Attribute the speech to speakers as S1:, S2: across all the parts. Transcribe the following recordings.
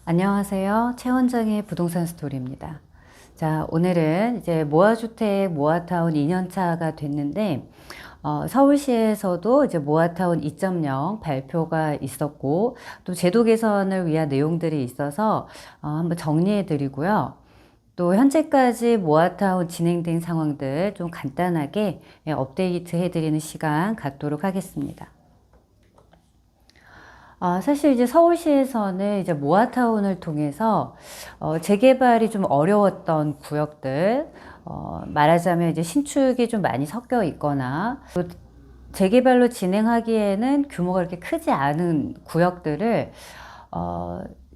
S1: 안녕하세요. 최 원장의 부동산 스토리입니다. 자, 오늘은 이제 모아주택 모아타운 2년차가 됐는데, 서울시에서도 이제 모아타운 2.0 발표가 있었고, 또 제도 개선을 위한 내용들이 있어서 한번 정리해 드리고요. 또 현재까지 모아타운 진행된 상황들 좀 간단하게 업데이트 해드리는 시간 갖도록 하겠습니다. 사실 이제 서울시에서는 이제 모아타운을 통해서 재개발이 좀 어려웠던 구역들, 말하자면 이제 신축이 좀 많이 섞여 있거나 또 재개발로 진행하기에는 규모가 그렇게 크지 않은 구역들을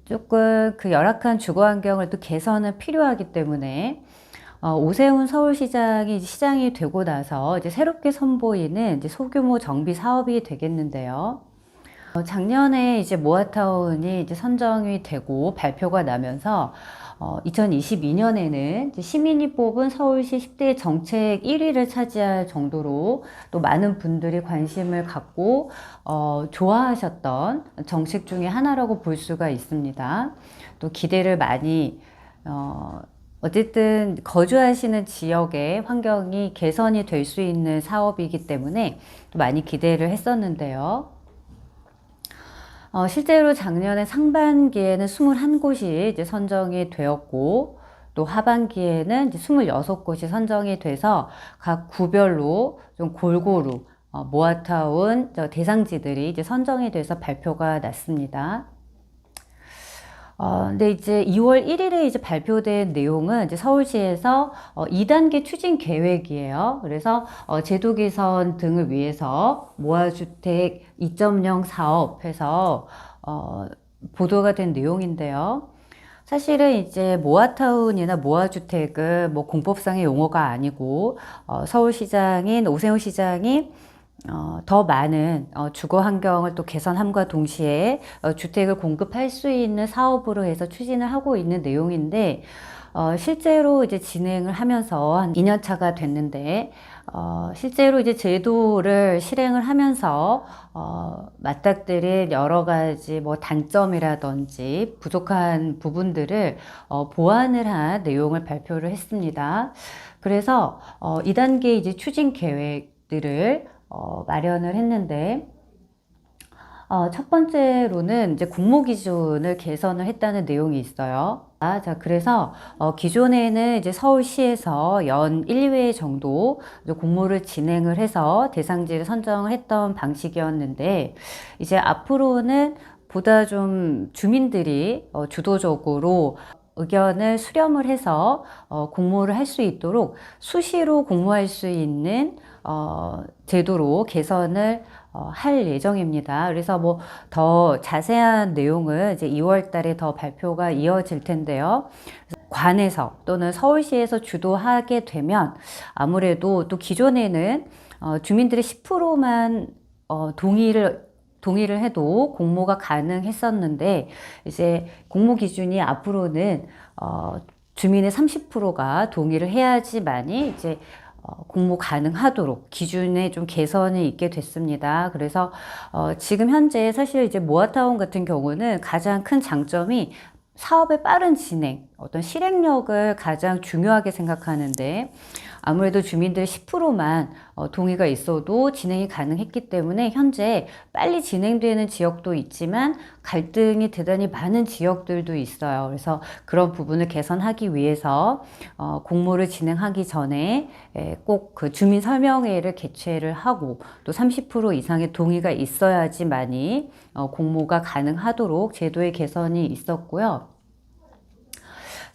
S1: 조금 그 열악한 주거 환경을 또 개선은 필요하기 때문에 오세훈 서울시장이 시장이 되고 나서 이제 새롭게 선보이는 이제 소규모 정비 사업이 되겠는데요. 작년에 이제 모아타운이 이제 선정이 되고 발표가 나면서 2022년에는 이제 시민이 뽑은 서울시 10대 정책 1위를 차지할 정도로 또 많은 분들이 관심을 갖고 좋아하셨던 정책 중에 하나라고 볼 수가 있습니다. 또 기대를 많이 어쨌든 거주하시는 지역의 환경이 개선이 될 수 있는 사업이기 때문에 또 많이 기대를 했었는데요. 실제로 작년에 상반기에는 21곳이 이제 선정이 되었고, 또 하반기에는 이제 26곳이 선정이 돼서 각 구별로 좀 골고루 모아타운 대상지들이 이제 선정이 돼서 발표가 났습니다. 근데 이제 2월 1일에 이제 발표된 내용은 이제 서울시에서 2단계 추진 계획이에요. 그래서 제도 개선 등을 위해서 모아주택 2.0 사업해서 보도가 된 내용인데요. 사실은 이제 모아타운이나 모아주택은 뭐 공법상의 용어가 아니고 서울시장인 오세훈 시장이 더 많은 주거 환경을 또 개선함과 동시에 주택을 공급할 수 있는 사업으로 해서 추진을 하고 있는 내용인데, 실제로 이제 진행을 하면서 한 2년 차가 됐는데, 실제로 이제 제도를 실행을 하면서 맞닥뜨린 여러 가지 뭐 단점이라든지 부족한 부분들을 보완을 한 내용을 발표를 했습니다. 그래서 2단계 이제 추진 계획들을 마련을 했는데, 첫 번째로는 이제 공모 기준을 개선을 했다는 내용이 있어요. 자, 그래서 기존에는 이제 서울시에서 연 1, 2회 정도 공모를 진행을 해서 대상지를 선정을 했던 방식이었는데, 이제 앞으로는 보다 좀 주민들이 주도적으로 의견을 수렴을 해서 공모를 할 수 있도록 수시로 공모할 수 있는 제도로 개선을 할 예정입니다. 그래서 뭐 더 자세한 내용은 이제 2월 달에 더 발표가 이어질 텐데요. 관에서 또는 서울시에서 주도하게 되면 아무래도 또 기존에는 주민들의 10%만 동의를 해도 공모가 가능했었는데, 이제 공모 기준이 앞으로는 주민의 30%가 동의를 해야지만이 이제 공모 가능하도록 기준에 좀 개선이 있게 됐습니다. 그래서 지금 현재 사실 이제 모아타운 같은 경우는 가장 큰 장점이 사업의 빠른 진행, 어떤 실행력을 가장 중요하게 생각하는데, 아무래도 주민들 10%만 동의가 있어도 진행이 가능했기 때문에 현재 빨리 진행되는 지역도 있지만 갈등이 대단히 많은 지역들도 있어요. 그래서 그런 부분을 개선하기 위해서 공모를 진행하기 전에 꼭 그 주민 설명회를 개최를 하고, 또 30% 이상의 동의가 있어야지만이 공모가 가능하도록 제도의 개선이 있었고요.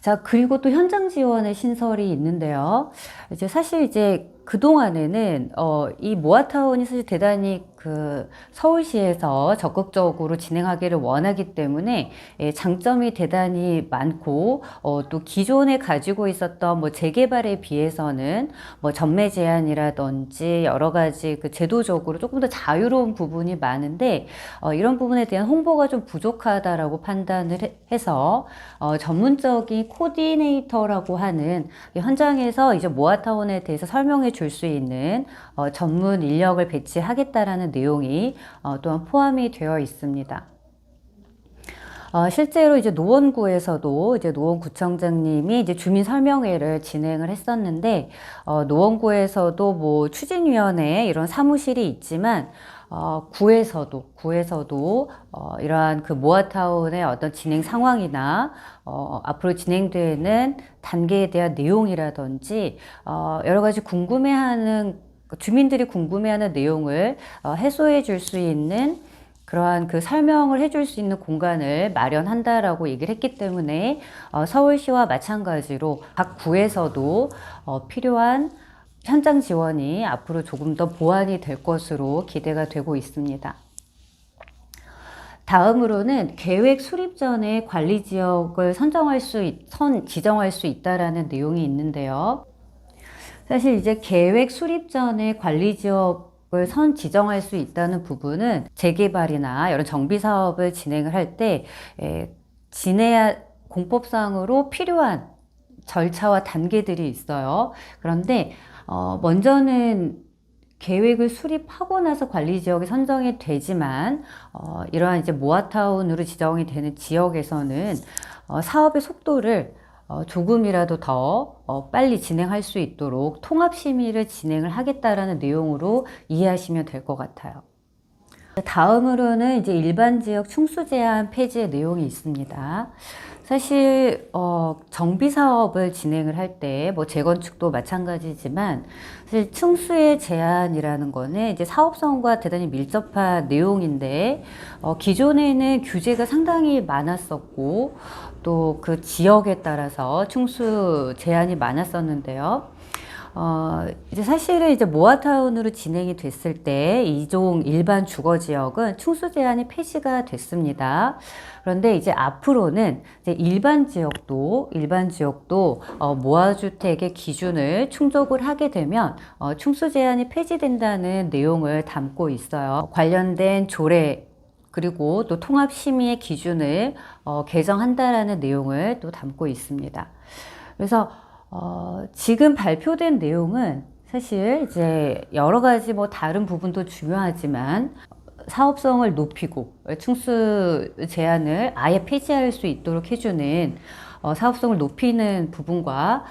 S1: 자, 그리고 또 현장 지원의 신설이 있는데요. 이제 사실 이제 그동안에는 이 모아타운이 사실 대단히 그 서울시에서 적극적으로 진행하기를 원하기 때문에 장점이 대단히 많고, 또 기존에 가지고 있었던 뭐 재개발에 비해서는 뭐 전매 제한이라든지 여러 가지 그 제도적으로 조금 더 자유로운 부분이 많은데, 이런 부분에 대한 홍보가 좀 부족하다라고 판단을 해서 전문적인 코디네이터라고 하는 현장에서 이제 모아타운에 대해서 설명해 줄 수 있는 전문 인력을 배치하겠다라는 내용이 또한 포함이 되어 있습니다. 실제로 이제 노원구에서도 이제 노원구청장님이 이제 주민 설명회를 진행을 했었는데, 노원구에서도 뭐 추진위원회 이런 사무실이 있지만, 구에서도 이러한 그 모아타운의 어떤 진행 상황이나, 앞으로 진행되는 단계에 대한 내용이라든지, 여러 가지 주민들이 궁금해하는 내용을 해소해 줄 수 있는 그러한 그 설명을 해줄 수 있는 공간을 마련한다라고 얘기를 했기 때문에 서울시와 마찬가지로 각 구에서도 필요한 현장 지원이 앞으로 조금 더 보완이 될 것으로 기대가 되고 있습니다. 다음으로는 계획 수립 전에 관리 지역을 지정할 수 있다라는 내용이 있는데요. 사실 이제 계획 수립 전에 관리 지역을 지정할 수 있다는 부분은 재개발이나 이런 정비 사업을 진행을 할 때 공법상으로 필요한 절차와 단계들이 있어요. 그런데 먼저는 계획을 수립하고 나서 관리 지역이 선정이 되지만 이러한 이제 모아타운으로 지정이 되는 지역에서는 사업의 속도를 조금이라도 더 빨리 진행할 수 있도록 통합심의를 진행을 하겠다라는 내용으로 이해하시면 될 것 같아요. 다음으로는 이제 일반 지역 충수 제한 폐지의 내용이 있습니다. 사실 정비 사업을 진행을 할 때 뭐 재건축도 마찬가지지만 사실 충수의 제한이라는 거는 이제 사업성과 대단히 밀접한 내용인데 기존에는 규제가 상당히 많았었고 또 그 지역에 따라서 충수 제한이 많았었는데요. 이제 사실은 이제 모아타운으로 진행이 됐을 때 이종 일반 주거 지역은 충수 제한이 폐지가 됐습니다. 그런데 이제 앞으로는 이제 일반 지역도 모아주택의 기준을 충족을 하게 되면 충수 제한이 폐지된다는 내용을 담고 있어요. 관련된 조례 그리고 또 통합심의의 기준을 개정한다라는 내용을 또 담고 있습니다. 그래서 지금 발표된 내용은 사실 이제 여러 가지 뭐 다른 부분도 중요하지만 사업성을 높이고 충수 제한을 아예 폐지할 수 있도록 해주는 사업성을 높이는 부분과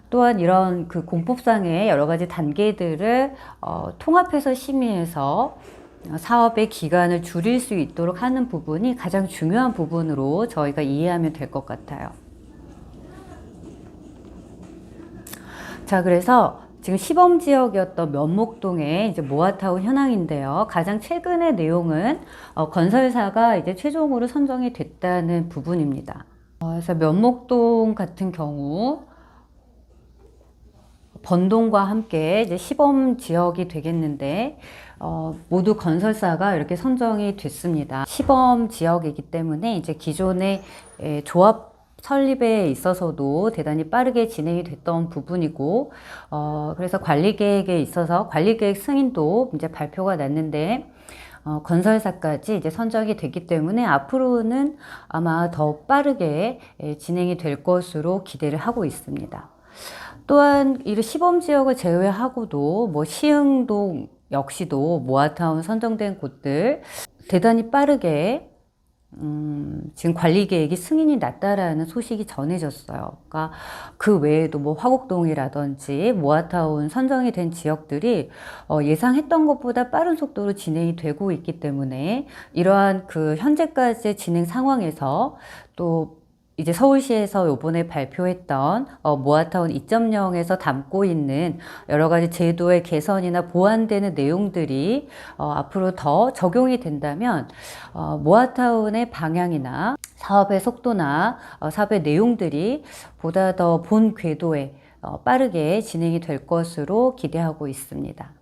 S1: 또한 이런 그 공법상의 여러 가지 단계들을 통합해서 심의해서 사업의 기간을 줄일 수 있도록 하는 부분이 가장 중요한 부분으로 저희가 이해하면 될 것 같아요. 자, 그래서 지금 시범 지역이었던 면목동의 이제 모아타운 현황인데요. 가장 최근의 내용은 건설사가 이제 최종으로 선정이 됐다는 부분입니다. 그래서 면목동 같은 경우 번동과 함께 이제 시범 지역이 되겠는데 모두 건설사가 이렇게 선정이 됐습니다. 시범 지역이기 때문에 이제 기존의 조합 설립에 있어서도 대단히 빠르게 진행이 됐던 부분이고, 그래서 관리계획에 있어서 관리계획 승인도 이제 발표가 났는데, 건설사까지 이제 선정이 됐기 때문에 앞으로는 아마 더 빠르게 진행이 될 것으로 기대를 하고 있습니다. 또한 이 시범 지역을 제외하고도 뭐 시흥동 역시도 모아타운 선정된 곳들 대단히 빠르게 지금 관리 계획이 승인이 났다라는 소식이 전해졌어요. 그러니까 그 외에도 뭐 화곡동이라든지 모아타운 선정이 된 지역들이 예상했던 것보다 빠른 속도로 진행이 되고 있기 때문에 이러한 그 현재까지의 진행 상황에서 또 이제 서울시에서 요번에 발표했던 모아타운 2.0에서 담고 있는 여러 가지 제도의 개선이나 보완되는 내용들이 앞으로 더 적용이 된다면 모아타운의 방향이나 사업의 속도나 사업의 내용들이 보다 더 본 궤도에 빠르게 진행이 될 것으로 기대하고 있습니다.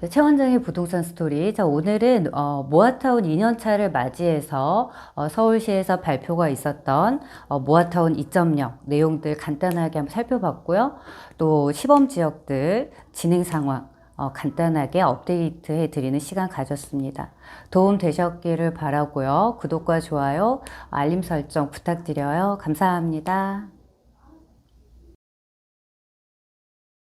S1: 최 원장의 부동산 스토리. 자, 오늘은 모아타운 2년차를 맞이해서 서울시에서 발표가 있었던 모아타운 2.0 내용들 간단하게 한번 살펴봤고요. 또 시범 지역들 진행 상황 간단하게 업데이트 해드리는 시간 가졌습니다. 도움 되셨기를 바라고요. 구독과 좋아요, 알림 설정 부탁드려요. 감사합니다.